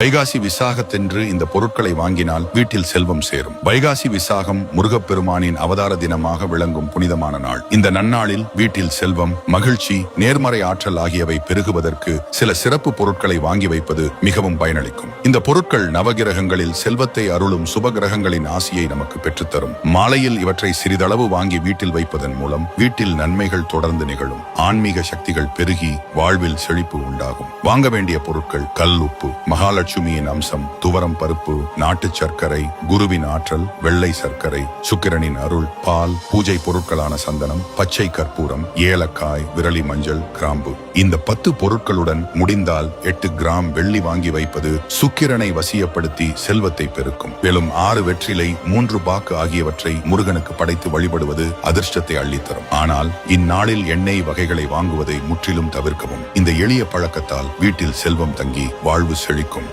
வைகாசி விசாகத்தென்று இந்த பொருட்களை வாங்கினால் வீட்டில் செல்வம் சேரும். வைகாசி விசாகம் முருகப்பெருமானின் அவதார தினமாக விளங்கும் புனிதமான நாள். இந்த நன்னாளில் வீட்டில் செல்வம், மகிழ்ச்சி, நேர்மறை ஆற்றல் ஆகியவை பெருகுவதற்கு சில சிறப்பு பொருட்களை வாங்கி வைப்பது மிகவும் பயனளிக்கும். இந்த பொருட்கள் நவகிரகங்களில் செல்வத்தை அருளும் சுப கிரகங்களின் ஆசியை நமக்கு பெற்றுத்தரும். மாலையில் இவற்றை சிறிதளவு வாங்கி வீட்டில் வைப்பதன் மூலம் வீட்டில் நன்மைகள் தொடர்ந்து நிகழும். ஆன்மீக சக்திகள் பெருகி வாழ்வில் செழிப்பு உண்டாகும். வாங்க வேண்டிய பொருட்கள்: கல் உப்பு, மகாலட்சுமியின் அம்சம், துவரம் பருப்பு, நாட்டு சர்க்கரை, குருவின் ஆற்றல், வெள்ளை சர்க்கரை, சுக்கிரனின் அருள், பால், பூஜை பொருட்களான சந்தனம், பச்சை கற்பூரம், ஏலக்காய், விரலி மஞ்சள், கிராம்பு. இந்த 10 பொருட்களுடன் முடிந்தால் 8 கிராம் வெள்ளி வாங்கி வைப்பது சுக்கிரனை வசியப்படுத்தி செல்வத்தை பெருக்கும். மேலும் 6 வெற்றிலை, 3 பாக்கு ஆகியவற்றை முருகனுக்கு படைத்து வழிபடுவது அதிர்ஷ்டத்தை அள்ளித்தரும். ஆனால் இந்நாளில் எண்ணெய் வகைகளை வாங்குவதை முற்றிலும் தவிர்க்கவும். இந்த எளிய பழக்கத்தால் வீட்டில் செல்வம் தங்கி வாழ்வு செழிக்கும்.